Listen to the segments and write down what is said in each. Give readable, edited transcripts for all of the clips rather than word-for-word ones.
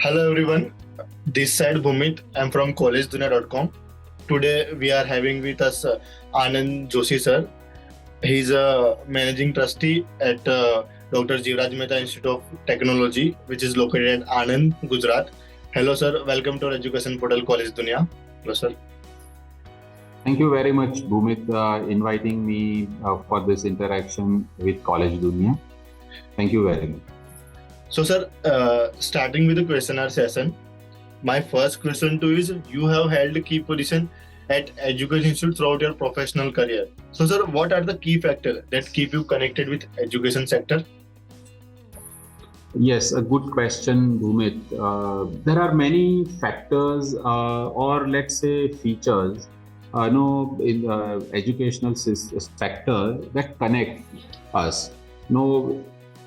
Hello everyone, this side Bhumit. I'm from collegedunia.com. Today we are having with us Anand Joshi sir. He's a managing trustee at Dr. Jivraj Mehta Institute of Technology, which is located at Anand, Gujarat. Hello sir, welcome to our education portal College Dunia. Hello sir. Thank you very much, Bhumit, inviting me for this interaction with College Dunia. Thank you very much. So sir, starting with the questionnaire session, my first question to you is: you have held key position at education institute throughout your professional career. So sir, what are the key factors that keep you connected with education sector? Yes, a good question, Bhumit. There are many factors, or let's say features, in the educational sector that connect us. No,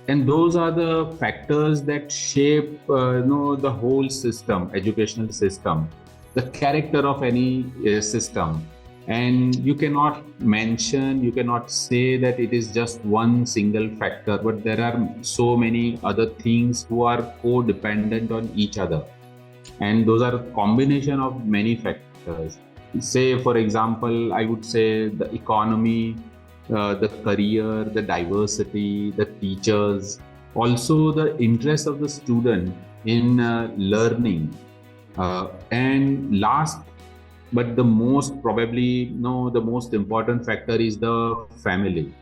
and those are the factors that shape, the whole system, educational system, the character of any system. And you cannot say that it is just one single factor, but there are so many other things who are co-dependent on each other. And those are a combination of many factors. Say, for example, I would say the economy, the career, the diversity, the teachers, also the interest of the student in learning. And last, but the most the most important factor is the family.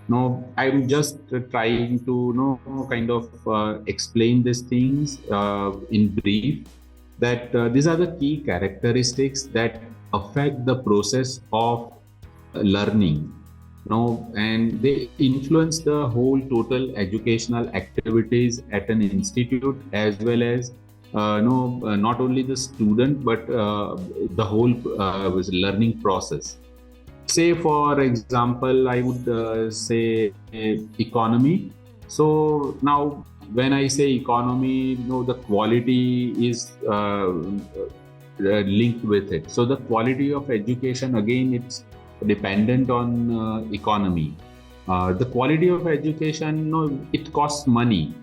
No, I'm just trying to kind of explain these things in brief. That these are the key characteristics that affect the process of learning. And they influence the whole total educational activities at an institute, as well as not only the student, but the whole learning process. Say, for example, I would say economy. So now, when I say economy, the quality is linked with it. So the quality of education, again, it's dependent on economy. The quality of education, it costs money.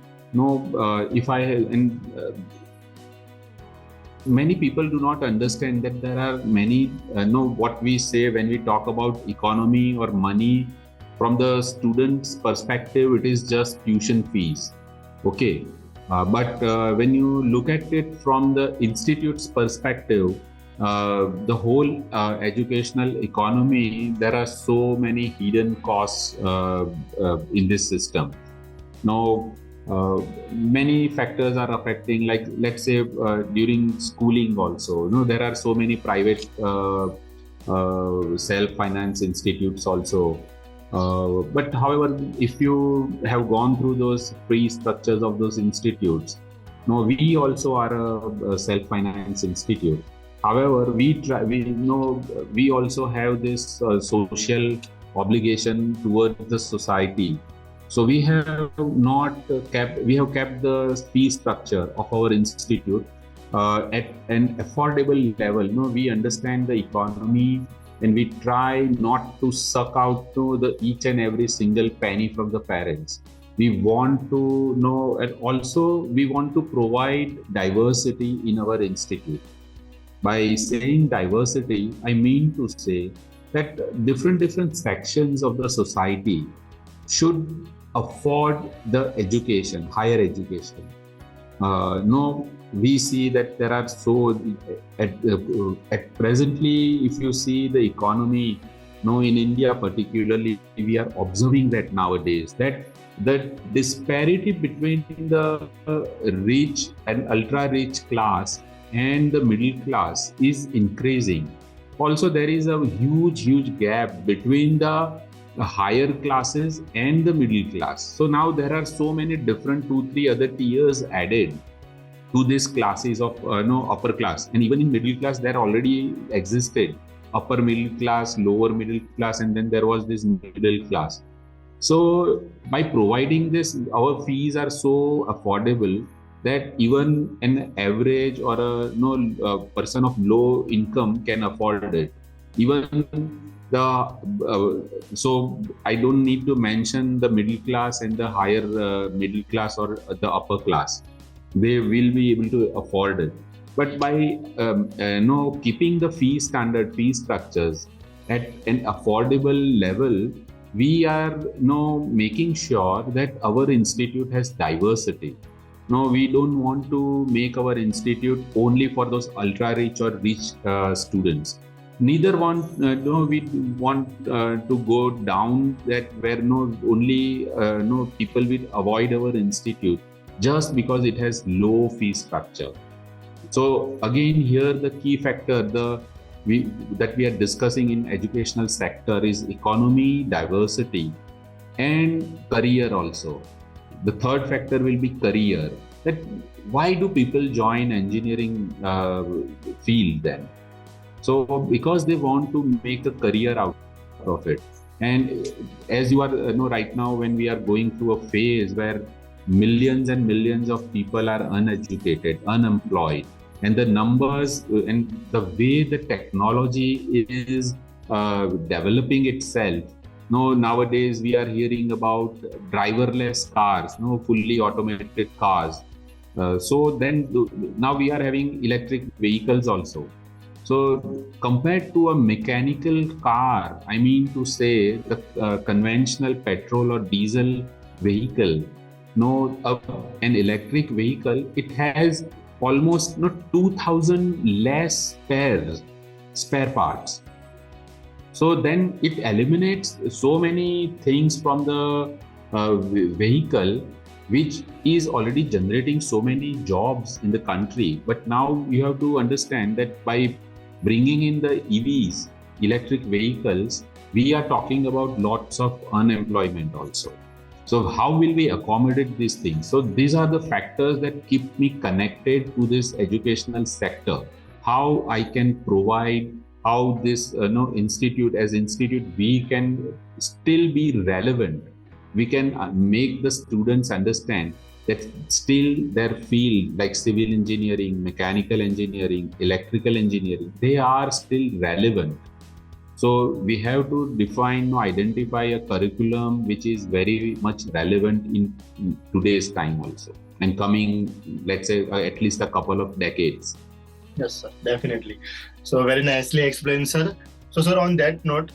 Many people do not understand that there are many, what we say when we talk about economy or money. From the student's perspective, it is just tuition fees. Okay. But when you look at it from the institute's perspective, the whole educational economy, there are so many hidden costs in this system. Now, many factors are affecting, like let's say during schooling also, there are so many private self-finance institutes also. But however, if you have gone through those free structures of those institutes, we also are a self-finance institute. However, we also have this social obligation towards the society. So we have kept the fee structure of our institute at an affordable level. We understand the economy, and we try not to suck out the each and every single penny from the parents. We want to know, and also we want to provide diversity in our institute. By saying diversity, I mean to say that different sections of the society should afford the education, higher education. We see that there are at presently, if you see the economy, in India particularly, we are observing that nowadays that the disparity between the rich and ultra-rich class and the middle class is increasing. Also, there is a huge gap between the higher classes and the middle class. So now there are so many different 2-3 other tiers added to these classes of upper class. And even in middle class, there already existed upper middle class, lower middle class, and then there was this middle class. So by providing this, our fees are so affordable that even an average or a person of low income can afford it. Even so I don't need to mention the middle class and the higher middle class or the upper class. they will be able to afford it. But by keeping the fee structures at an affordable level, we are making sure that our institute has diversity. No, we don't want to make our institute only for those ultra rich or rich students. Neither want no we want to go down that where only no people will avoid our institute just because it has low fee structure. So again, here the key factor that we are discussing in educational sector is economy, diversity, and career also. The third factor will be career. That why do people join engineering field then? So because they want to make a career out of it. And as you are right now, when we are going through a phase where millions and millions of people are uneducated, unemployed, and the numbers and the way the technology is developing itself. No, nowadays we are hearing about driverless cars, no fully automated cars. So then now we are having electric vehicles also. So compared to a mechanical car, I mean to say the conventional petrol or diesel vehicle, an electric vehicle, it has almost 2,000 less spare parts. So then it eliminates so many things from the vehicle, which is already generating so many jobs in the country. But now you have to understand that by bringing in the EVs, electric vehicles, we are talking about lots of unemployment also. So how will we accommodate these things? So these are the factors that keep me connected to this educational sector. How I can provide, how this institute, we can still be relevant. We can make the students understand that still their field like civil engineering, mechanical engineering, electrical engineering, they are still relevant. So we have to identify a curriculum which is very much relevant in today's time also, and coming, let's say, at least a couple of decades. Yes, sir, definitely. So very nicely explained, sir. So, sir, on that note,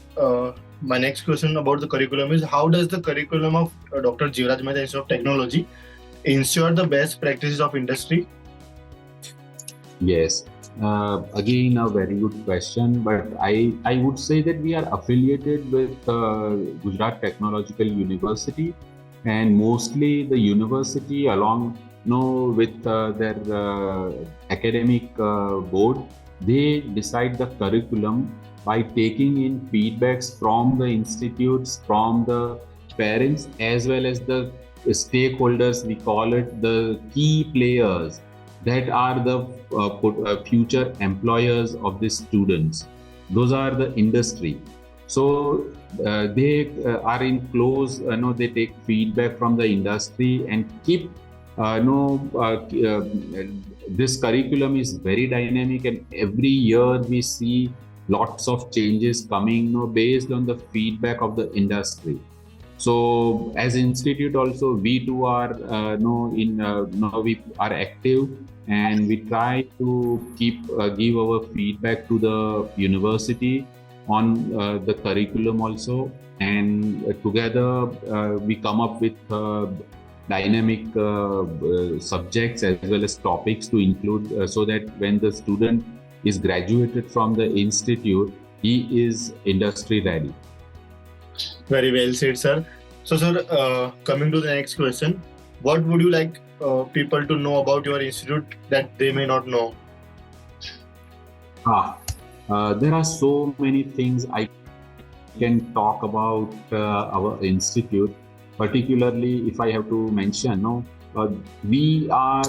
my next question about the curriculum is, how does the curriculum of Dr. Jivraj Mehta Institute of Technology ensure the best practices of industry? Yes. Again, a very good question, but I would say that we are affiliated with Gujarat Technological University, and mostly the university along with their academic board, they decide the curriculum by taking in feedbacks from the institutes, from the parents, as well as the stakeholders, we call it the key players that are the future employers of the students. Those are the industry. So they are in close, they take feedback from the industry and keep, this curriculum is very dynamic, and every year we see lots of changes coming, based on the feedback of the industry. So as institute also, we too are we are active, and we try to give our feedback to the university on the curriculum also, and together we come up with dynamic subjects as well as topics to include, so that when the student is graduated from the institute, he is industry ready. Very well said, sir. So, sir, coming to the next question, what would you like people to know about your institute that they may not know? There are so many things I can talk about our institute. Particularly, if I have to mention, we are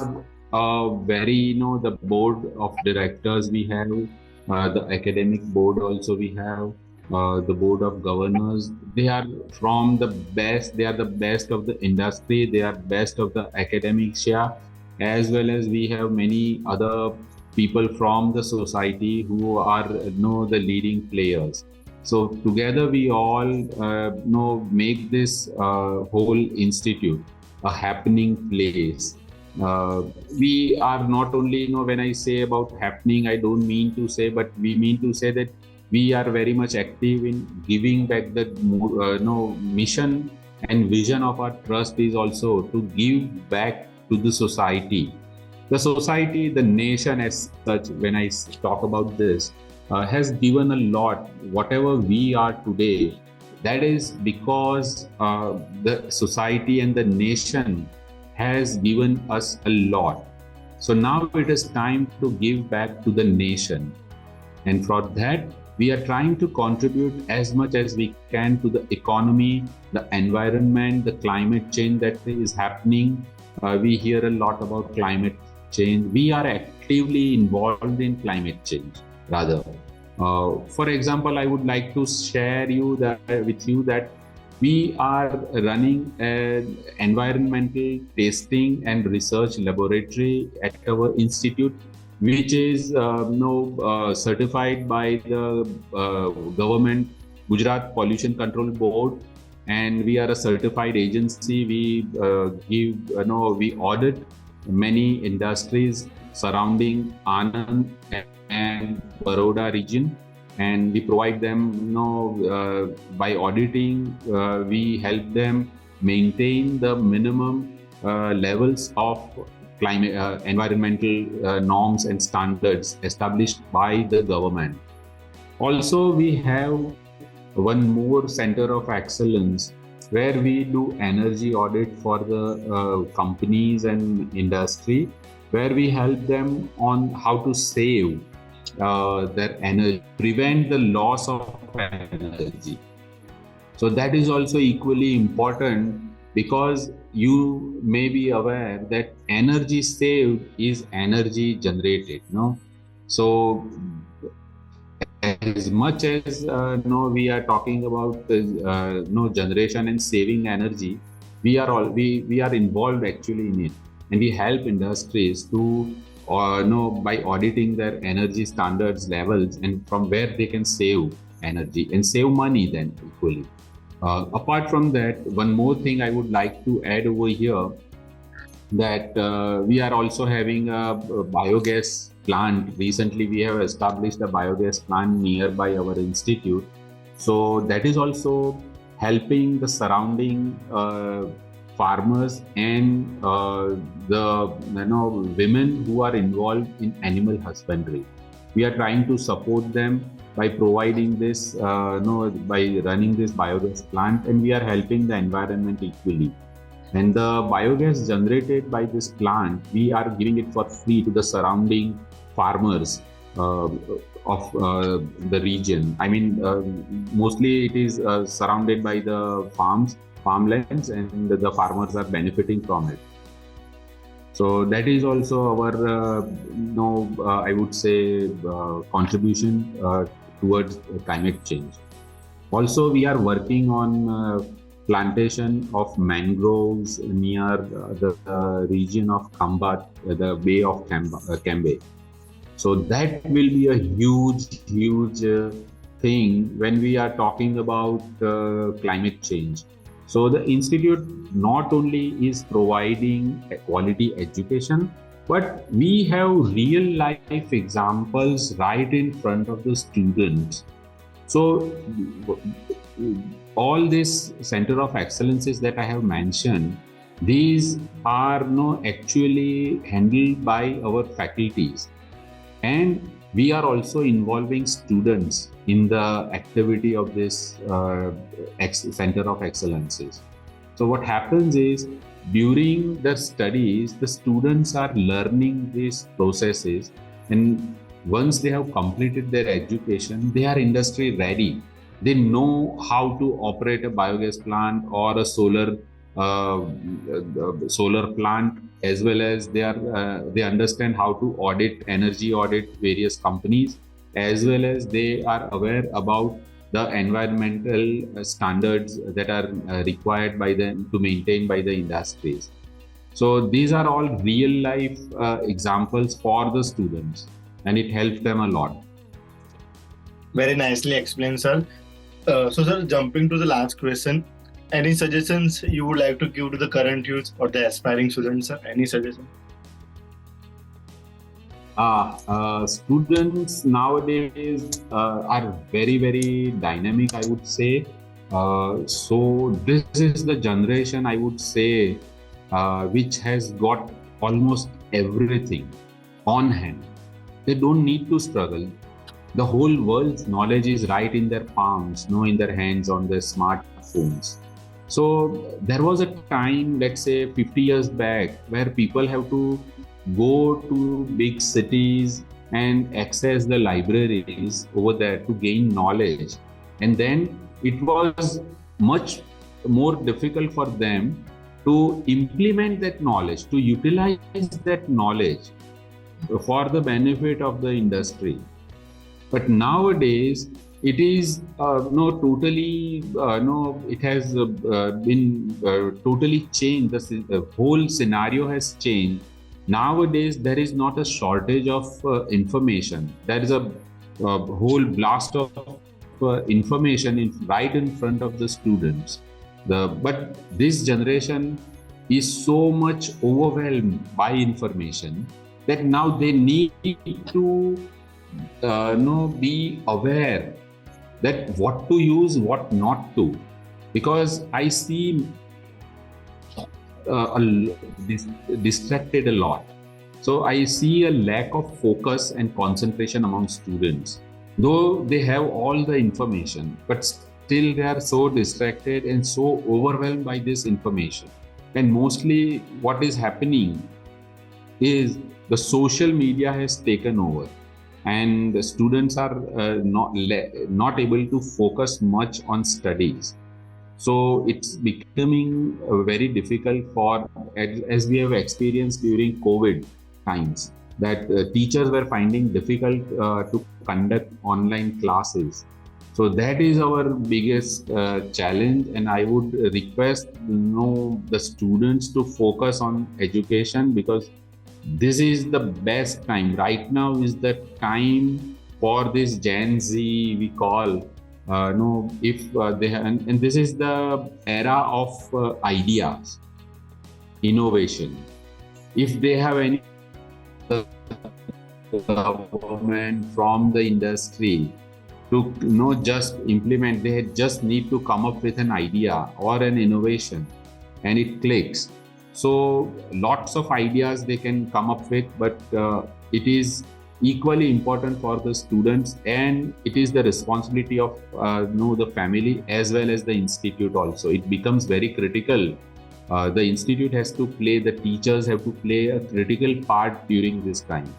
very, the board of directors we have, the academic board also we have, the board of governors. They are from the best. They are the best of the industry. They are best of the academia, as well as we have many other people from the society who are the leading players. So together we all make this whole institute a happening place. We are not only, when I say about happening, I don't mean to say, but we mean to say that we are very much active in giving back the mission and vision of our trust is also to give back to the society. The society, the nation as such, when I talk about this, has given a lot. Whatever we are today, that is because the society and the nation has given us a lot. So now it is time to give back to the nation. And for that, we are trying to contribute as much as we can to the economy, the environment, the climate change that is happening. We hear a lot about climate change. We are actively involved in climate change, rather. For example, I would like to share with you that we are running an environmental testing and research laboratory at our institute, which is certified by the government, Gujarat Pollution Control Board, and we are a certified agency. We audit many industries surrounding Anand and Baroda region, and we provide them, by auditing, we help them maintain the minimum levels of climate, environmental norms and standards established by the government. Also, we have one more center of excellence where we do energy audit for the companies and industry, where we help them on how to save their energy, prevent the loss of energy. So that is also equally important, because you may be aware that energy saved is energy generated. So as much as we are talking about generation and saving energy, we are involved actually in it, and we help industries to by auditing their energy standards levels and from where they can save energy and save money then equally. Apart from that, one more thing I would like to add over here, that we are also having a biogas plant. Recently, we have established a biogas plant nearby our institute. So that is also helping the surrounding farmers and the women who are involved in animal husbandry. We are trying to support them by providing this, by running this biogas plant, and we are helping the environment equally. And the biogas generated by this plant, we are giving it for free to the surrounding farmers of the region. I mean, mostly it is surrounded by the farmlands, and the farmers are benefiting from it. So that is also our, I would say, contribution towards climate change. Also, we are working on plantation of mangroves near the region of Khamba, the Bay of Cambay. So that will be a huge thing when we are talking about climate change. So the institute not only is providing a quality education, but we have real life examples right in front of the students. So all these center of excellences that I have mentioned, these are actually handled by our faculties. And we are also involving students in the activity of this center of excellences. So what happens is, during the studies, the students are learning these processes, and once they have completed their education, they are industry ready. They know how to operate a biogas plant or a solar plant, as well as they understand how to energy audit various companies, as well as they are aware about the environmental standards that are required by them to maintain by the industries. So these are all real life examples for the students, and it helps them a lot. Very nicely explained, sir. So, sir, jumping to the last question, any suggestions you would like to give to the current youth or the aspiring students, sir? Any suggestion? Students nowadays are very, very dynamic, I would say. So this is the generation, I would say, which has got almost everything on hand. They don't need to struggle. The whole world's knowledge is right in their palms, no, in their hands on their smartphones. So there was a time, let's say 50 years back, where people have to go to big cities and access the libraries over there to gain knowledge. And then it was much more difficult for them to implement that knowledge, to utilize that knowledge for the benefit of the industry. But nowadays, it is no totally no. It has been totally changed. The whole scenario has changed. Nowadays, there is not a shortage of information. There is a whole blast of information right in front of the students. But this generation is so much overwhelmed by information that now they need to be aware that what to use, what not to, because I see distracted a lot. So I see a lack of focus and concentration among students, though they have all the information, but still they are so distracted and so overwhelmed by this information. And mostly what is happening is the social media has taken over, and the students are not able to focus much on studies. So it's becoming very difficult for, as we have experienced during COVID times, that teachers were finding difficult to conduct online classes. So that is our biggest challenge, and I would request the students to focus on education, because this is the best time. Right now is the time for this Gen Z, we call. No, if they have, and this is the era of ideas, innovation. If they have any government from the industry to just implement, they just need to come up with an idea or an innovation, and it clicks. So lots of ideas they can come up with, but it is equally important for the students, and it is the responsibility of the family as well as the institute also. It becomes very critical. The institute has to play, the teachers have to play a critical part during this time.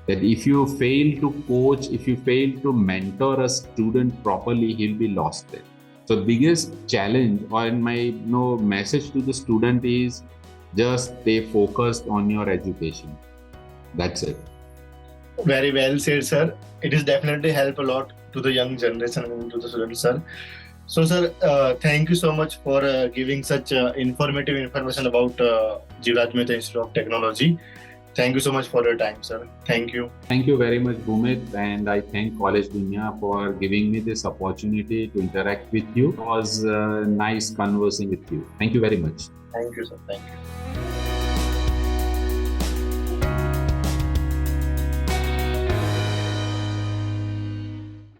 That if you fail to coach, if you fail to mentor a student properly, he'll be lost there. So biggest challenge, or my message to the student is, just stay focused on your education. That's it. Very well said, sir. It is definitely help a lot to the young generation and to the students, sir. So, sir, thank you so much for giving such informative information about Jivraj Mehta Institute of Technology. Thank you so much for your time, sir. Thank you. Thank you very much, Bhumit, and I thank College Dunya for giving me this opportunity to interact with you. It was nice conversing with you. Thank you very much. Thank you, sir. Thank you.